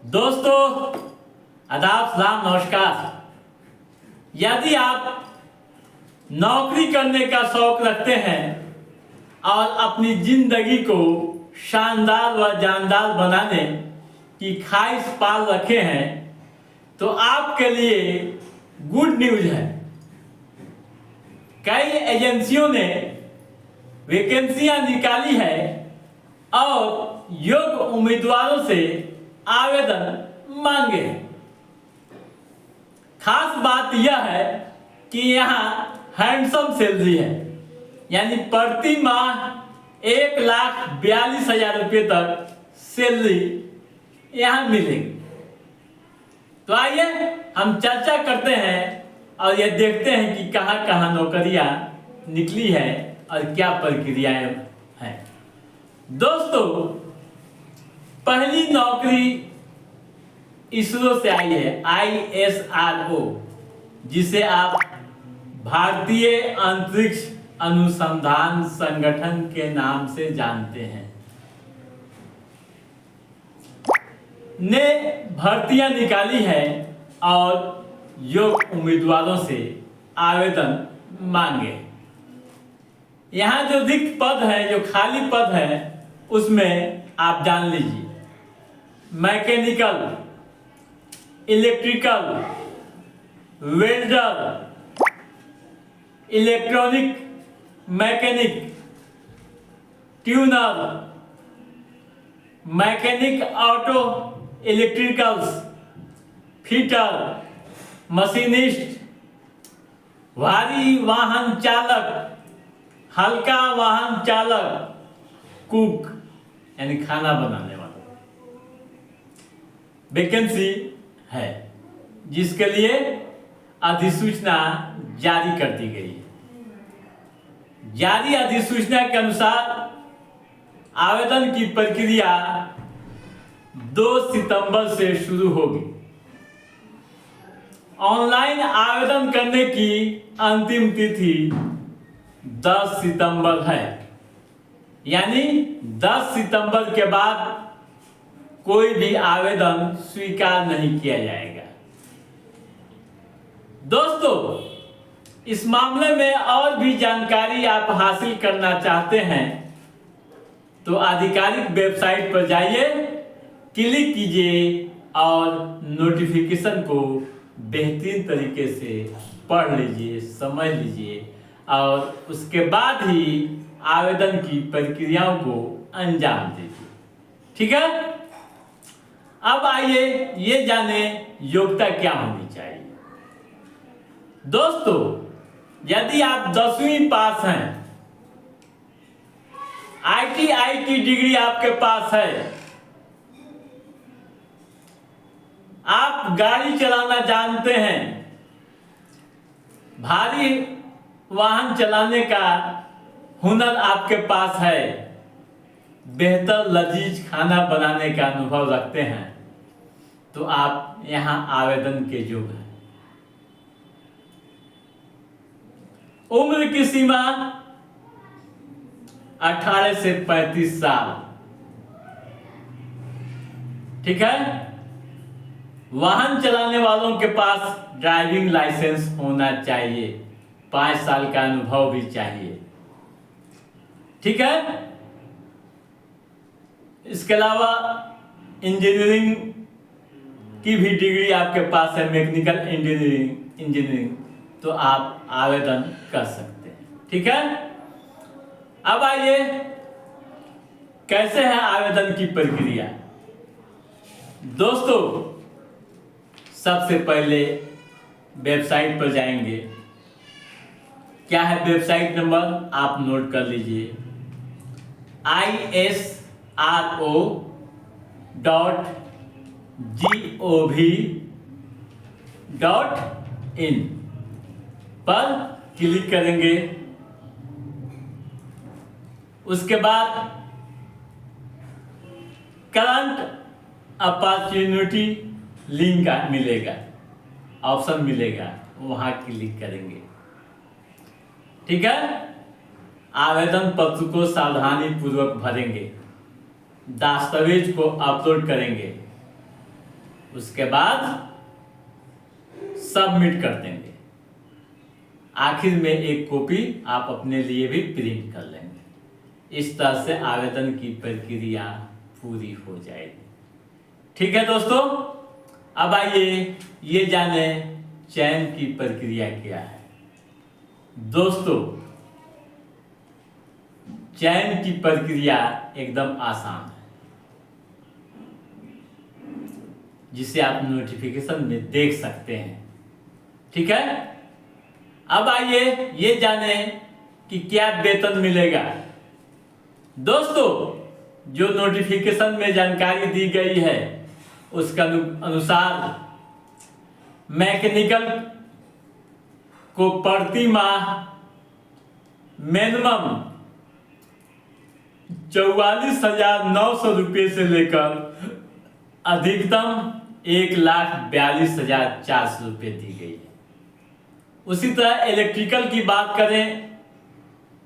दोस्तों, आदाब, सलाम, नमस्कार। यदि आप नौकरी करने का शौक रखते हैं और अपनी जिंदगी को शानदार व जानदार बनाने की ख्वाहिश पाल रखे हैं तो आपके लिए गुड न्यूज है। कई एजेंसियों ने वैकेंसियां निकाली है और योग्य उम्मीदवारों से आवेदन मांगे हैं। खास बात यह है कि यहाँ हैंडसम सैलरी है, यानी प्रति माह 1,42,000 रुपये तक सैलरी यहाँ मिलेगी। तो आइए हम चर्चा करते हैं और ये देखते हैं कि कहाँ कहाँ नौकरियाँ निकली है और क्या प्रक्रियाएं हैं। दोस्तों, पहली नौकरी इसरो से आई है, ISRO, जिसे आप भारतीय अंतरिक्ष अनुसंधान संगठन के नाम से जानते हैं, ने भर्तियां निकाली है और योग्य उम्मीदवारों से आवेदन मांगे। यहाँ जो रिक्त पद है, जो खाली पद है, उसमें आप जान लीजिए mechanical, electrical, welder, electronic mechanic, tuner, mechanic auto electricals, fitter, machinist, भारी वाहन चालक, हल्का वाहन चालक, कुक यानी खाना बनाने वाला वैकेंसी है, जिसके लिए अधिसूचना जारी कर दी गई है। जारी अधिसूचना के अनुसार आवेदन की प्रक्रिया 2 सितंबर से शुरू होगी। ऑनलाइन आवेदन करने की अंतिम तिथि 10 सितंबर है, यानी 10 सितंबर के बाद कोई भी आवेदन स्वीकार नहीं किया जाएगा। दोस्तों, इस मामले में और भी जानकारी आप हासिल करना चाहते हैं तो आधिकारिक वेबसाइट पर जाइए, क्लिक कीजिए और नोटिफिकेशन को बेहतरीन तरीके से पढ़ लीजिए, समझ लीजिए और उसके बाद ही आवेदन की प्रक्रियाओं को अंजाम दीजिए। ठीक है? अब आइए ये जाने योग्यता क्या होनी चाहिए। दोस्तों, यदि आप 10वीं पास हैं, ITI की डिग्री आपके पास है, आप गाड़ी चलाना जानते हैं, भारी वाहन चलाने का हुनर आपके पास है, बेहतर लजीज खाना बनाने का अनुभव रखते हैं, तो आप यहां आवेदन के योग्य हैं। उम्र की सीमा 18 से 35 साल। ठीक है? वाहन चलाने वालों के पास ड्राइविंग लाइसेंस होना चाहिए, 5 साल का अनुभव भी चाहिए। ठीक है? इसके अलावा इंजीनियरिंग की भी डिग्री आपके पास है, मैकेनिकल इंजीनियरिंग, तो आप आवेदन कर सकते हैं। ठीक है? अब आइए कैसे है आवेदन की प्रक्रिया। दोस्तों, सबसे पहले वेबसाइट पर जाएंगे। क्या है वेबसाइट नंबर, आप नोट कर लीजिए, isro.gov.in पर क्लिक करेंगे। उसके बाद करंट अपॉर्चुनिटी लिंक मिलेगा, ऑप्शन मिलेगा, वहां क्लिक करेंगे। ठीक है? आवेदन पत्र को सावधानी पूर्वक भरेंगे, दस्तावेज को अपलोड करेंगे, उसके बाद सबमिट कर देंगे। आखिर में एक कॉपी आप अपने लिए भी प्रिंट कर लेंगे। इस तरह से आवेदन की प्रक्रिया पूरी हो जाएगी। ठीक है दोस्तों, अब आइए ये जाने चयन की प्रक्रिया क्या है। दोस्तों, चयन की प्रक्रिया एकदम आसान है, जिसे आप नोटिफिकेशन में देख सकते हैं। ठीक है, अब आइए ये जाने कि क्या वेतन मिलेगा। दोस्तों, जो नोटिफिकेशन में जानकारी दी गई है उसका अनुसार मैकेनिकल को प्रति माह मिनिमम 44,900 रुपये से लेकर अधिकतम 1,42,400 रुपये दी गई है। उसी तरह इलेक्ट्रिकल की बात करें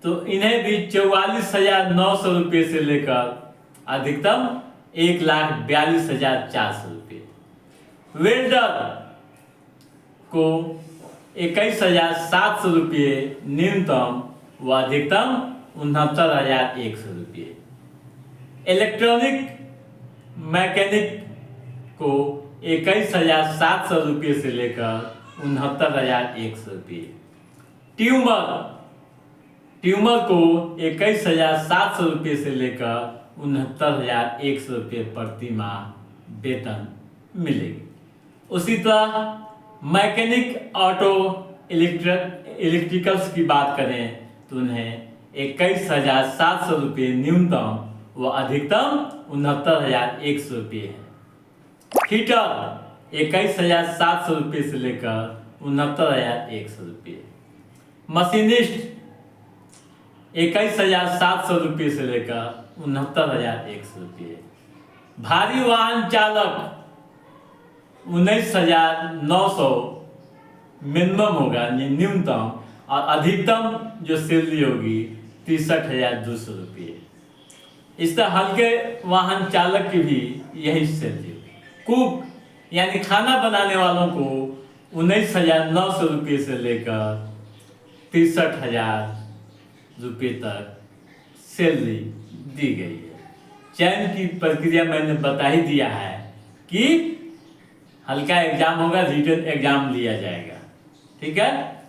तो इन्हें भी 44,900 रुपये से लेकर अधिकतम 1,42,400 रुपये। वेल्डर को 21,700 रुपये न्यूनतम व अधिकतम 69,100 रुपये। इलेक्ट्रॉनिक मैकेनिक को 21,700 रुपये से लेकर 69,100 रुपये। ट्यूमर को 21,700 रुपये से लेकर 69,100 रुपये प्रति माह वेतन मिलेगी। उसी तरह मैकेनिक ऑटो इलेक्ट्रिकल्स की बात करें तो उन्हें 21,700 रुपये न्यूनतम व अधिकतम 69,100 रुपये है। हीटर 21,700 रुपये से लेकर 69,100 रुपये। मशीनिस्ट 21,700 रुपये से लेकर 69,100 रुपये। भारी वाहन चालक 19,900 मिनिमम होगा न्यूनतम, और अधिकतम जो सैलरी होगी 63,200 रुपये। इस तरह हल्के वाहन चालक की भी यही सैलरी होगी। कुक यानी खाना बनाने वालों को 19,900 रुपये से लेकर 63,000 रुपये तक सैलरी दी गई है। चयन की प्रक्रिया मैंने बता ही दिया है कि हल्का एग्जाम होगा, रिटन एग्जाम लिया जाएगा। ठीक है,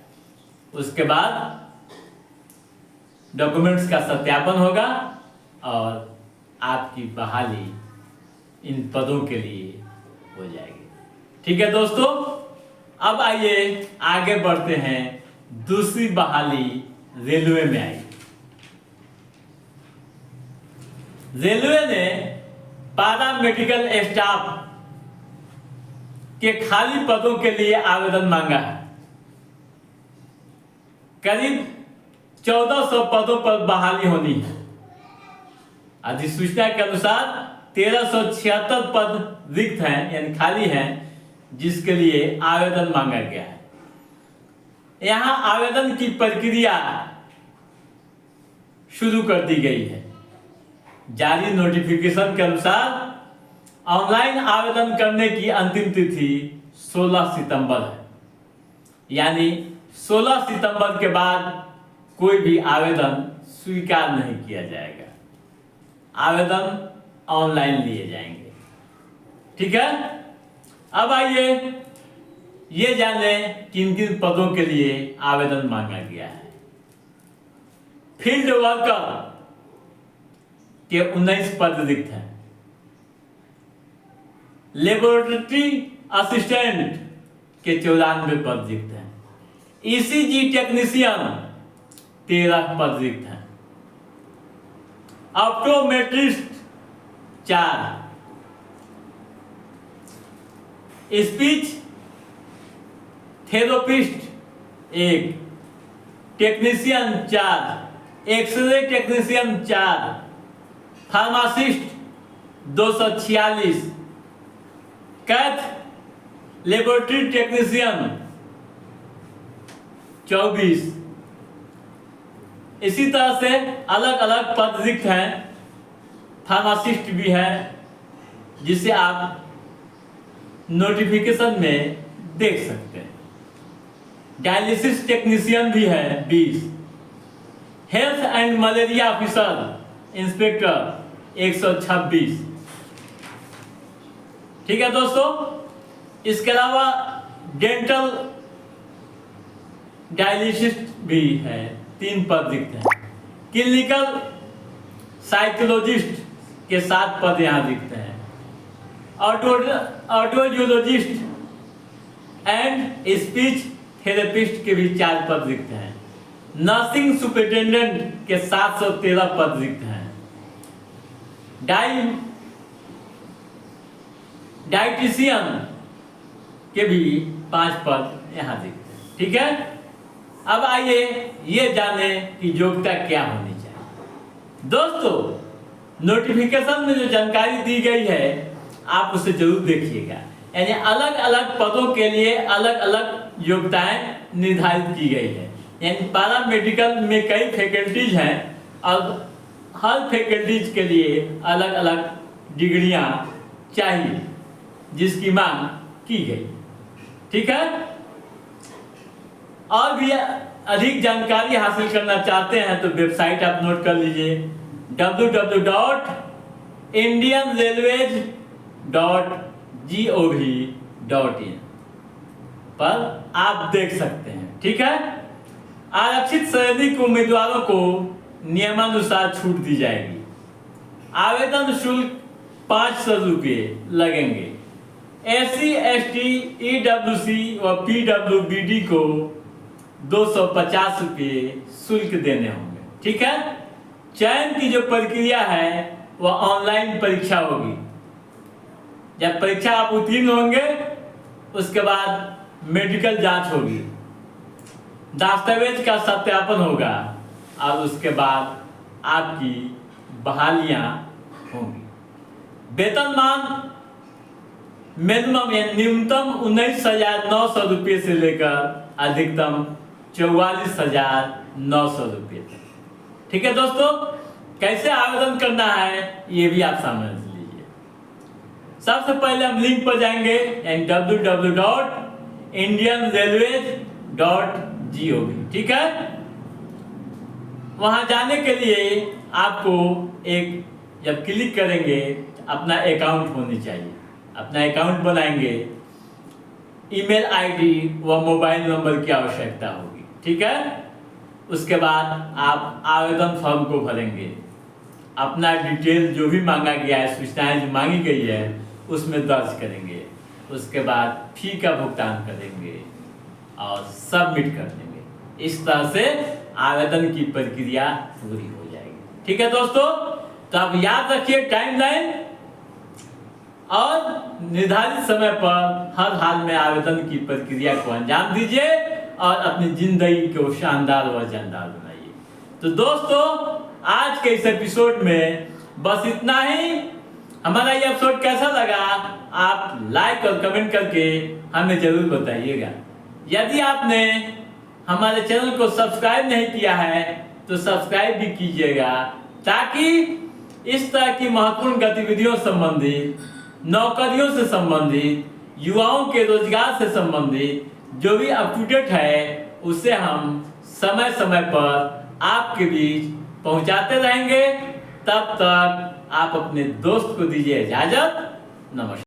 उसके बाद डॉक्यूमेंट्स का सत्यापन होगा और आपकी बहाली इन पदों के लिए हो जाएगी। ठीक है दोस्तों, अब आइए आगे बढ़ते हैं। दूसरी बहाली रेलवे में आई। रेलवे ने पारा मेडिकल स्टाफ के खाली पदों के लिए आवेदन मांगा है। करीब 1400 पदों पर बहाली होनी है। अधिसूचना के अनुसार 1376 पद रिक्त हैं यानी खाली हैं, जिसके लिए आवेदन मांगा गया है। यहाँ आवेदन की प्रक्रिया शुरू कर दी गई है। जारी नोटिफिकेशन के अनुसार ऑनलाइन आवेदन करने की अंतिम तिथि 16 सितंबर है, यानी 16 सितंबर के बाद कोई भी आवेदन स्वीकार नहीं किया जाएगा। आवेदन ऑनलाइन लिए जाएंगे। ठीक है, अब आइए ये जाने किन किन पदों के लिए आवेदन मांगा गया है। फील्ड वर्कर के 19 पद रिक्त हैं। लेबोरेटरी असिस्टेंट के 94 पद रिक्त हैं। ईसीजी टेक्नीशियन 13 पद रिक्त हैं। Optometrist 4, speech therapist 1, technician 4, X ray technician 4, pharmacist 246, cath laboratory technician 24। इसी तरह से अलग अलग पद रिक्त हैं। फार्मासिस्ट भी है, जिसे आप नोटिफिकेशन में देख सकते हैं। डायलिसिस टेक्नीशियन भी है 20। Health and malaria officer inspector 126। ठीक है दोस्तों, इसके अलावा डेंटल डायलिसिस्ट भी है, 3 पद दिखते हैं। क्लिनिकल साइकोलॉजिस्ट के 7 पद यहाँ दिखते हैं। ऑडियोलॉजिस्ट एंड स्पीच थेरेपिस्ट के भी 4 पद दिखते हैं। नर्सिंग सुपरिटेंडेंट के 713 पद दिखते हैं। डाइटिशियन के भी 5 पद यहाँ दिखते हैं। ठीक है, अब आइए ये जाने कि योग्यता क्या होनी चाहिए। दोस्तों, नोटिफिकेशन में जो जानकारी दी गई है आप उसे जरूर देखिएगा। यानी अलग अलग पदों के लिए अलग अलग योग्यताएं निर्धारित की गई है। यानी पैरा मेडिकल में कई फैकल्टीज हैं और हर फैकल्टीज के लिए अलग अलग डिग्रियां चाहिए जिसकी मांग की गई। ठीक है, और भी अधिक जानकारी हासिल करना चाहते हैं तो वेबसाइट आप नोट कर लीजिए www.indianrailways.gov.in पर आप देख सकते हैं। ठीक है, आरक्षित श्रेणी के उम्मीदवारों को नियमानुसार छूट दी जाएगी। आवेदन शुल्क 500 रुपये लगेंगे। SC, ST, EWC व PWBD को 250 रुपये शुल्क देने होंगे। ठीक है, चयन की जो प्रक्रिया है वह ऑनलाइन परीक्षा होगी। जब परीक्षा आप उत्तीर्ण होंगे उसके बाद मेडिकल जांच होगी, दस्तावेज का सत्यापन होगा और उसके बाद आपकी बहालियां होंगी। वेतनमान मिनिमम या न्यूनतम 19,900 रुपये से लेकर अधिकतम 44,900 रुपये तक। ठीक है दोस्तों, कैसे आवेदन करना है ये भी आप समझ लीजिए। सबसे पहले हम लिंक पर जाएंगे www.indianrailways.gov। ठीक है, वहां जाने के लिए आपको एक जब क्लिक करेंगे अपना अकाउंट होनी चाहिए। अपना अकाउंट बनाएंगे, ईमेल आईडी व मोबाइल नंबर की आवश्यकता होगी। ठीक है, उसके बाद आप आवेदन फॉर्म को भरेंगे, अपना डिटेल जो भी मांगा गया है, सूचनाएं जो मांगी गई है उसमें दर्ज करेंगे। उसके बाद फी का भुगतान करेंगे और सबमिट कर देंगे। इस तरह से आवेदन की प्रक्रिया पूरी हो जाएगी। ठीक है दोस्तों, तो आप याद रखिए टाइमलाइन और निर्धारित समय पर हर हाल में आवेदन की प्रक्रिया को अंजाम दीजिए और अपनी जिंदगी को शानदार व जानदार बनाइए। तो दोस्तों, आज के इस एपिसोड में बस इतना ही। हमारा ये एपिसोड कैसा लगा आप लाइक और कमेंट करके हमें जरूर बताइएगा। यदि आपने हमारे चैनल को सब्सक्राइब नहीं किया है तो सब्सक्राइब भी कीजिएगा, ताकि इस तरह की महत्वपूर्ण गतिविधियों संबंधित, नौकरियों से संबंधित, युवाओं के रोजगार से संबंधित जो भी अप टू डेट है उसे हम समय समय पर आपके बीच पहुंचाते रहेंगे। तब तक आप अपने दोस्त को दीजिए इजाजत। नमस्कार।